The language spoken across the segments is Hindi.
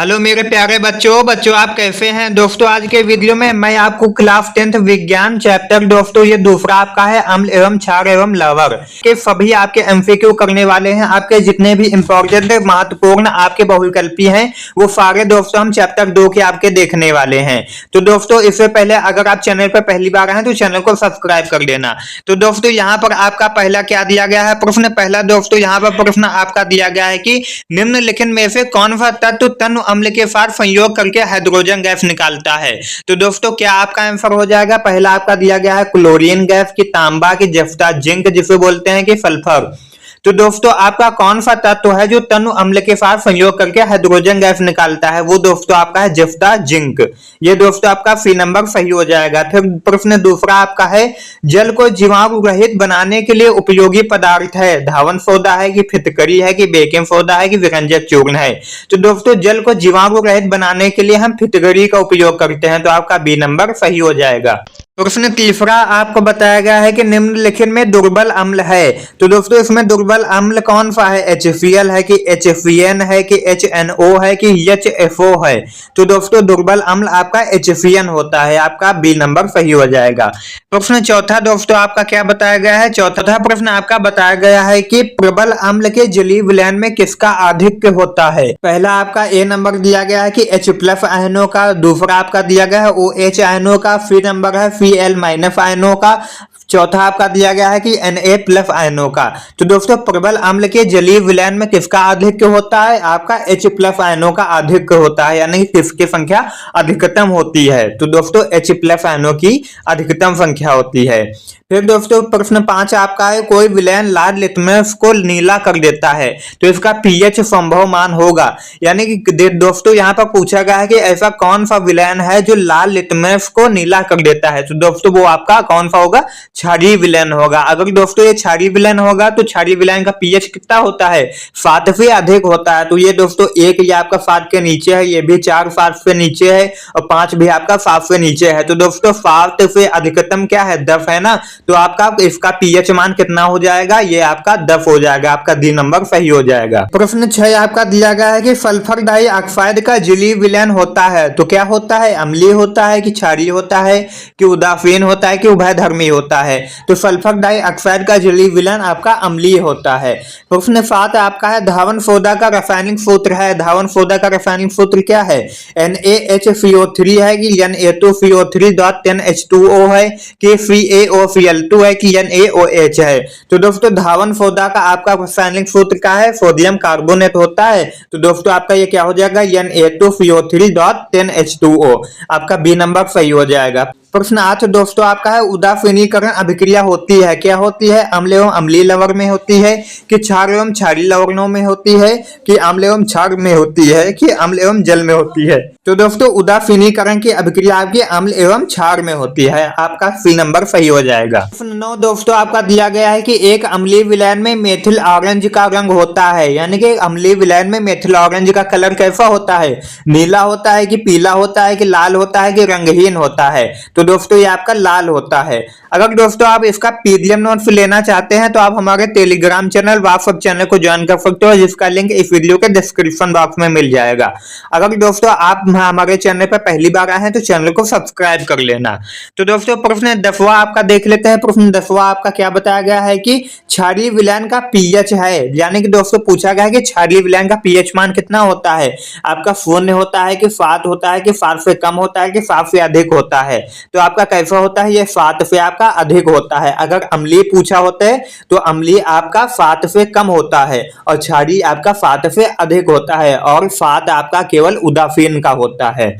हेलो मेरे प्यारे बच्चों आप कैसे हैं दोस्तों। आज के वीडियो में मैं आपको क्लास 10th विज्ञान चैप्टर दोस्तों ये दूसरा आपका है अम्ल एवं क्षार एवं लवण के सभी आपके एमसीक्यू करने वाले हैं। आपके जितने भी इंपॉर्टेंट महत्वपूर्ण आपके बहुविकल्पी हैं वो सारे दोस्तों हम चैप्टर 2 के आपके देखने वाले हैं। तो दोस्तों इससे पहले अगर आप चैनल पर पहली बार आए तो चैनल को सब्सक्राइब कर देना। तो दोस्तों यहाँ पर आपका पहला क्या दिया गया है प्रश्न। पहला दोस्तों यहाँ पर प्रश्न आपका दिया गया है कि निम्नलिखित में से कौन सा तत्व तनु अम्ल के साथ संयोग करके हाइड्रोजन गैस निकालता है। तो दोस्तों क्या आपका आंसर हो जाएगा। पहला आपका दिया गया है क्लोरीन गैस की, तांबा की, जफ्ता, जिंक जिसे बोलते हैं कि सल्फर। तो दोस्तों आपका कौन सा तत्व है जो तनु अम्ल के साथ संयोग करके हाइड्रोजन गैस निकालता है, वो दोस्तों आपका है जफ्ता जिंक। ये दोस्तों आपका सी नंबर सही हो जाएगा। फिर प्रश्न दूसरा आपका है जल को जीवाणु रहित बनाने के लिए उपयोगी पदार्थ है, धावन सोडा है कि फिटकरी है कि बेकिंग सोडा है कि विरंजक चूर्ण है। तो दोस्तों जल को जीवाणु रहित बनाने के लिए हम फिटकरी का उपयोग करते हैं, तो आपका बी नंबर सही हो जाएगा। प्रश्न तीसरा आपको बताया गया है कि निम्नलिखित में दुर्बल अम्ल है। तो दोस्तों इसमें दुर्बल अम्ल कौन सा है, HCl है कि HCN है कि HNO है कि HFO है। तो दोस्तों दुर्बल अम्ल आपका HCN होता है, आपका बी नंबर सही हो जाएगा। प्रश्न चौथा दोस्तों आपका क्या बताया गया है। चौथा प्रश्न आपका बताया गया है कि प्रबल अम्ल के जलीय विलयन में किसका आधिक्य होता है। पहला आपका ए नंबर दिया गया है कि H+ आयनों का, दूसरा आपका दिया गया है OH आयनों का, फिर नंबर है Cl- आयनों का, चौथा आपका दिया गया है कि Na+ आयनों का। तो दोस्तों प्रबल अम्ल के जलीय विलयन में किसका आधिक्य होता है, आपका H+ आयनों का आधिक्य होता है, यानी कि किसकी संख्या अधिकतम होती है। तो दोस्तों H+ आयनों की अधिकतम संख्या होती है। फिर दोस्तों प्रश्न 5 आपका है कोई विलयन लाल लिटमस को नीला कर देता है तो इसका pH संभव मान होगा। यानी कि दोस्तों यहाँ पर पूछा गया है कि ऐसा कौन सा विलयन है जो लाल लिटमस को नीला कर देता है। तो दोस्तों वो आपका कौन सा होगा, क्षारीय विलयन होगा। अगर दोस्तों ये क्षारीय विलयन होगा तो क्षारीय विलयन का pH कितना होता है, 7 से अधिक होता है। तो ये दोस्तों एक ये आपका 7 के नीचे है, ये भी 4 7 से नीचे है और 5 भी आपका 7 से नीचे है। तो दोस्तों 7 से अधिकतम क्या है, 10 है ना। तो आपका इसका pH मान कितना हो जाएगा, ये आपका 10 हो जाएगा, आपका डी नंबर सही हो जाएगा। प्रश्न 6 आपका दिया गया है कि सल्फर डाइऑक्साइड का जलीय विलयन होता है तो क्या होता है, अम्लीय होता है कि क्षारीय होता है कि उदासीन होता है कि उभयधर्मी होता है। तो सल्फर डाइऑक्साइड का जलीय विलयन आपका अम्लीय होता है। प्रश्न 7 आपका है धावन सोडा का रासायनिक सूत्र है। धावन सोडा का रासायनिक सूत्र क्या है, NaHCO3 है कि Na2CO3.10H2O है कि CaOCl2 है कि NaOH है। तो दोस्तों धावन सोडा का आपका रासायनिक सूत्र क्या है, सोडियम कार्बोनेट होता है। तो दोस्तों आपका ये क्या हो जाएगा, Na2CO3.10H2O, आपका बी नंबर सही हो जाएगा। प्रश्न 8 दोस्तों आपका है उदासीनीकरण अभिक्रिया होती है, क्या होती है, अम्ल एवं अम्लीय लवण में होती है कि क्षार एवं क्षारीय लवणों में होती है कि अम्ल एवं क्षार में होती है कि अम्ल एवं जल में होती है। तो दोस्तों उदासीनीकरण की अभिक्रिया आपकी अम्ल एवं क्षार में होती है, आपका सी नंबर सही हो जाएगा। प्रश्न 9 दोस्तों आपका दिया गया है कि एक अम्लीय विलयन में मेथिल ऑरेंज का रंग होता है। यानी कि अम्लीय विलयन में मेथिल ऑरेंज का कलर कैसा होता है, नीला होता है कि पीला होता है कि लाल होता है कि रंगहीन होता है। तो दोस्तों ये आपका लाल होता है। अगर दोस्तों आप इसका पीडीएफ नोट्स लेना चाहते हैं तो आप हमारे टेलीग्राम चैनल व्हाट्सएप चैनल को ज्वाइन कर सकते हो, जिसका लिंक इस वीडियो के डिस्क्रिप्शन बॉक्स में मिल जाएगा। अगर दोस्तों आप हमारे चैनल पर पहली बार आए हैं तो चैनल को सब्सक्राइब कर लेना। तो दोस्तों प्रश्न 10वां आपका देख लेते हैं। प्रश्न 10वां आपका क्या बताया गया है कि क्षारीय विलयन का pH है। यानी कि दोस्तों पूछा गया है कि क्षारीय विलयन का pH मान कितना होता है, आपका 0 होता है कि 7 होता है कि 7 से कम होता है कि 7 से अधिक होता है। तो आपका कैसा होता है, ये 7 से आपका अधिक होता है। अगर अम्लीय पूछा होता है तो अम्लीय आपका 7 से कम होता है और क्षारीय आपका 7 से अधिक होता है और 7 आपका केवल उदासीन का होता है।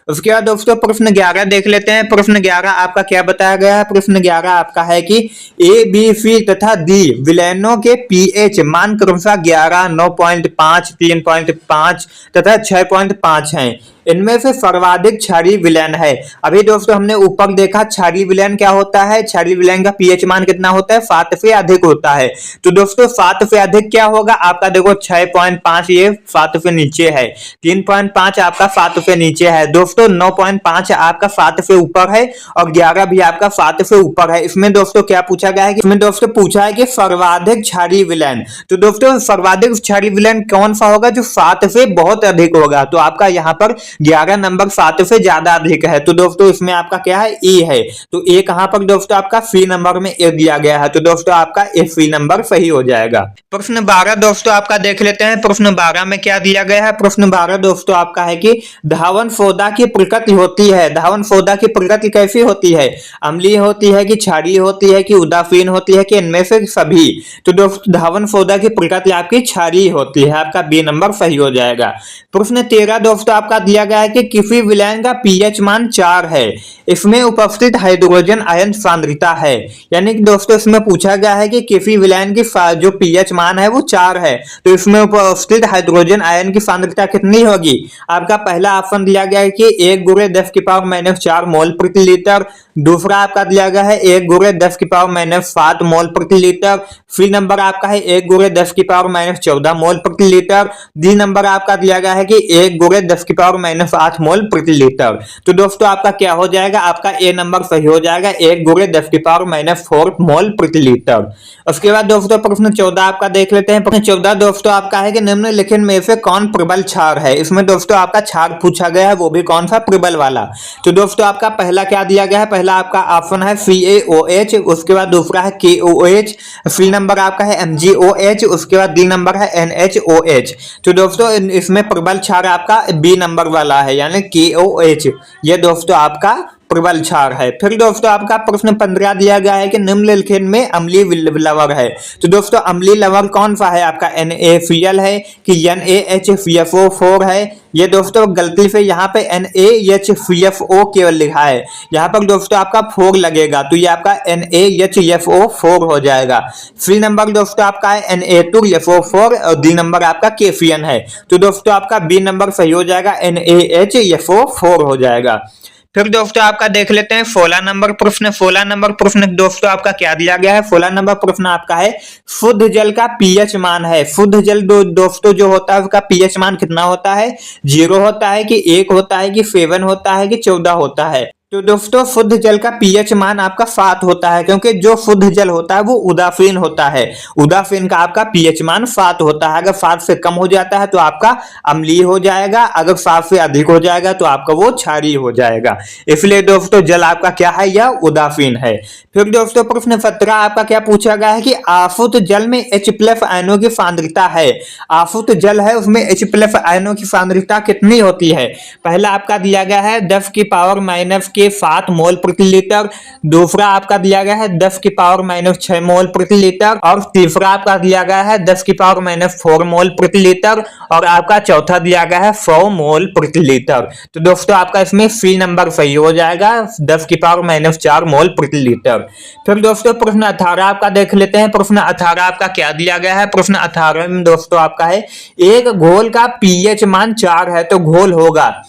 उसके बाद दोस्तों प्रश्न 11 देख लेते हैं। प्रश्न 11 आपका क्या बताया गया है। प्रश्न 11 आपका है कि A, B, C तथा D विलयनों के pH मान क्रमशः 11, 9.5, 3.5 तथा 6.5 हैं। इनमें से सर्वाधिक क्षारीय विलयन है। अभी दोस्तों हमने ऊपर देखा क्षारीय विलयन क्या होता है, क्षारीय विलयन का पीएच मान कितना होता है, 7 से अधिक होता है। तो दोस्तों 7 से अधिक क्या होगा आपका, देखो 6.5 ये 7 से नीचे है, 3.5 आपका 7 से नीचे है दोस्तों, 9.5 आपका 7 से ऊपर है और 11 भी आपका 7 से ऊपर है। इसमें दोस्तों क्या पूछा गया है कि इसमें दोस्तों पूछा है कि सर्वाधिक क्षारीय विलयन। तो दोस्तों सर्वाधिक क्षारीय विलयन कौन सा होगा, जो 7 से बहुत अधिक होगा। तो आपका यहाँ पर 11 नंबर 7 से ज्यादा अधिक है। तो दोस्तों इसमें आपका क्या है, ए है। तो ए कहां पर दोस्तों आपका सी नंबर में ए दिया गया है। तो दोस्तों आपका ए सी नंबर सही हो जाएगा। प्रश्न 12 दोस्तों आपका देख लेते हैं। प्रश्न 12 में क्या दिया गया है। प्रश्न 12 दोस्तों आपका है कि धावन सोडा की प्रकृति होती है। धावन सोडा की प्रकृति कैसी होती है, अम्लीय होती है कि क्षारीय होती है कि उदासीन होती है कि इनमें से सभी। तो दोस्तों धावन सोडा की प्रकृति आपकी क्षारीय होती है, आपका बी नंबर सही हो जाएगा। प्रश्न 13 दोस्तों आपका दिया गया है कि किसी विलयन का पीएच मान 4 है, इसमें उपस्थित हाइड्रोजन आयन सांद्रता है। यानी कि दोस्तों इसमें पूछा गया है कि किसी विलयन की जो पीएच मान है वो 4 है, तो इसमें उपस्थित हाइड्रोजन आयन की सांद्रता कितनी होगी। आपका पहला ऑप्शन दिया गया है कि 1×10⁻⁴ मोल प्रति लीटर। दूसरा आपका दिया गया है 1×10⁻⁷ मोल प्रति लीटर। सी नंबर आपका है 1×10⁻14 मोल प्रति लीटर। डी नंबर आपका दिया गया है कि 1×10⁻8 मोल प्रति लीटर। तो दोस्तों आपका क्या हो जाएगा, आपका ए नंबर सही हो जाएगा, 1×10⁻⁴ मोल प्रति लीटर। उसके बाद दोस्तों प्रश्न 14 आपका देख लेते हैं। प्रश्न 14 दोस्तों आपका है कि निम्नलिखित में से कौन प्रबल क्षार है। इसमें दोस्तों आपका क्षार पूछा गया है, वो भी कौन सा, प्रबल वाला। तो दोस्तों आपका पहला क्या दिया गया है, पहला आपका ऑप्शन है CaOH, उसके बाद दूसरा है KOH, सी नंबर आपका है MgOH, उसके बाद डी नंबर है NHOH। तो दोस्तों इसमें प्रबल क्षार आपका बी नंबर वाला है, यानी KOH, ये दोस्तों आपका प्रबल क्षार है। फिर दोस्तों आपका प्रश्न 15 दिया गया है कि निम्नलिखित में अम्लीय लवण है। तो दोस्तों अम्लीय लवण कौन सा है, आपका NaCl है कि NaHCFO4 है। ये दोस्तों गलती से यहाँ पे NaHCFO केवल लिखा है, यहाँ पर दोस्तों आपका 4 लगेगा, तो ये आपका NaHFO4 हो जाएगा। सी नंबर दोस्तों आपका है Na2FO4 और डी नंबर आपका KCN है। तो दोस्तों आपका बी नंबर सही हो जाएगा, NaHFO4 हो जाएगा। फिर दोस्तों आपका देख लेते हैं 16 नंबर प्रश्न। 16 नंबर प्रश्न दोस्तों आपका क्या दिया गया है। 16 नंबर प्रश्न आपका है शुद्ध जल का पीएच मान है। शुद्ध जल दोस्तों जो होता है उसका पीएच मान कितना होता है, 0 होता है कि 1 होता है कि 7 होता है कि 14 होता है। तो दोस्तों शुद्ध जल का पीएच मान आपका 7 होता है, क्योंकि जो शुद्ध जल होता है वो उदासीन होता है। उदासीन का आपका पीएच मान 7 होता है। अगर 7 से कम हो जाता है तो आपका अम्लीय हो जाएगा, अगर 7 से अधिक हो जाएगा तो आपका वो क्षारीय हो जाएगा। इसलिए दोस्तों जल आपका क्या है, यह उदासीन है। फिर दोस्तों प्रश्न 17 आपका क्या पूछा गया है कि आशुत जल में H+ आयनों की सांद्रता है। आशुत जल है उसमें H+ आयनों की सांद्रता कितनी होती है। पहला आपका दिया गया है 10⁻⁷ मोल प्रति लीटर। दूसरा आपका दिया गया है 10⁻�6 मोल प्रति लीटर और तीसरा आपका दिया गया है 10⁻⁴ मोल प्रति लीटर और आपका चौथा दिया गया है 100 मोल प्रति लीटर। तो दोस्तों आपका इसमें सी नंबर सही हो जाएगा, 10⁻⁴ मोल प्रति लीटर। फिर दोस्तों प्रश्न 18 आपका देख लेते हैं। प्रश्न 18 आपका क्या दिया गया है। प्रश्न 18 में दोस्तों आपका है एक घोल का पीएच मान 4 है तो घोल होगा,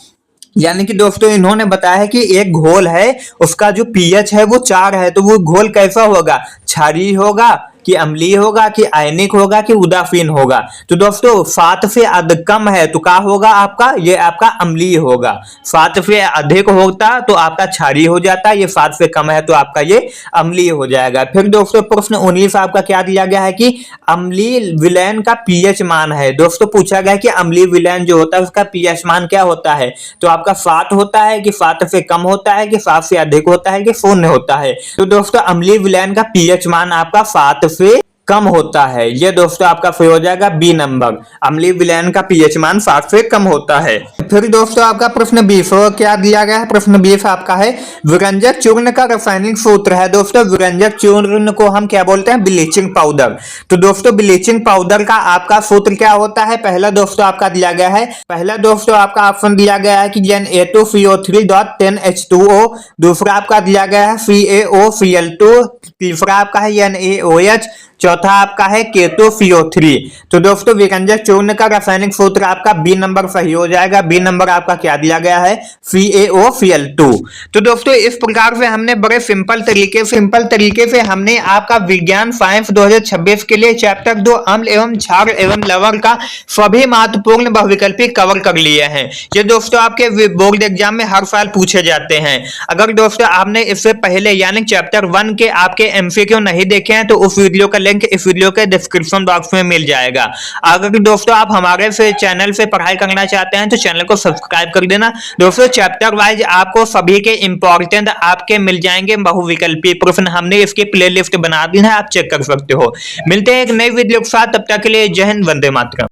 यानी कि दोस्तों इन्होंने बताया है कि एक घोल है उसका जो पीएच है वो 4 है, तो वो घोल कैसा होगा, क्षारीय होगा कि अम्लीय होगा कि आयनिक होगा कि उदासीन होगा। तो दोस्तों 7 से अधिक कम है तो क्या होगा आपका, ये आपका अम्लीय होगा। 7 से अधिक होता तो आपका क्षारीय हो जाता, ये 7 से कम है तो आपका ये अम्लीय हो जाएगा। फिर दोस्तों प्रश्न 19 आपका क्या दिया गया है कि अम्लीय विलयन का पीएच मान है। दोस्तों पूछा गया कि अम्लीय विलयन जो होता है उसका पीएच मान क्या होता है। तो आपका 7 होता है कि 7 से कम होता है कि 7 से अधिक होता है कि 0 होता है। तो दोस्तों अम्लीय विलयन का पीएच मान आपका 7 से कम होता है, ये दोस्तों आपका फिर हो जाएगा बी नंबर, अम्लीय विलयन का पीएच मान 7 से कम होता है। फिर दोस्तों आपका प्रश्न 20 क्या दिया गया है। प्रश्न 20 आपका है विरंजक चूर्ण का रासायनिक सूत्र है। दोस्तों विरंजक चूर्ण को हम क्या बोलते हैं, ब्लीचिंग पाउडर। तो दोस्तों ब्लीचिंग पाउडर का आपका सूत्र क्या होता है। पहला दोस्तों आपका दिया गया है, पहला दोस्तों आपका ऑप्शन दिया गया है कि Na2CO3.10H2O। दूसरा आपका दिया गया है CaOCl2। तीसरा आपका है NaOH। चौथा आपका है K2PO3। तो दोस्तों विरंजक चूर्ण का रासायनिक सूत्र आपका बी नंबर सही हो जाएगा। बी नंबर आपका क्या दिया गया है, FeAO-Cl2। तो दोस्तों इस प्रकार से हमने बड़े सिंपल तरीके से हमने आपका विज्ञान साइंस 2026 के लिए चैप्टर 2 अम्ल एवं क्षार एवं लवण का सभी महत्वपूर्ण बहुविकल्पी कवर कर लिए हैं। ये दोस्तों आपके बोर्ड एग्जाम में हर साल पूछे जाते हैं। अगर दोस्तों आपने इससे पहले यानी चैप्टर 1 के आपके एमसीक्यू नहीं देखे हैं तो उस वीडियो का लिंक इस वीडियो के डिस्क्रिप्शन बॉक्स में मिल जाएगा। अगर दोस्तों आप हमारे से चैनल से पढ़ाई करना चाहते हैं तो चैनल को सब्सक्राइब कर देना। दोस्तों चैप्टर वाइज आपको सभी के इंपॉर्टेंट आपके मिल जाएंगे बहुविकल्पी प्रश्न, हमने इसकी प्लेलिस्ट बना दी है, आप चेक कर सकते हो। मिलते हैं एक नई वीडियो के साथ, तब तक के लिए जय हिंद, वंदे मातरम।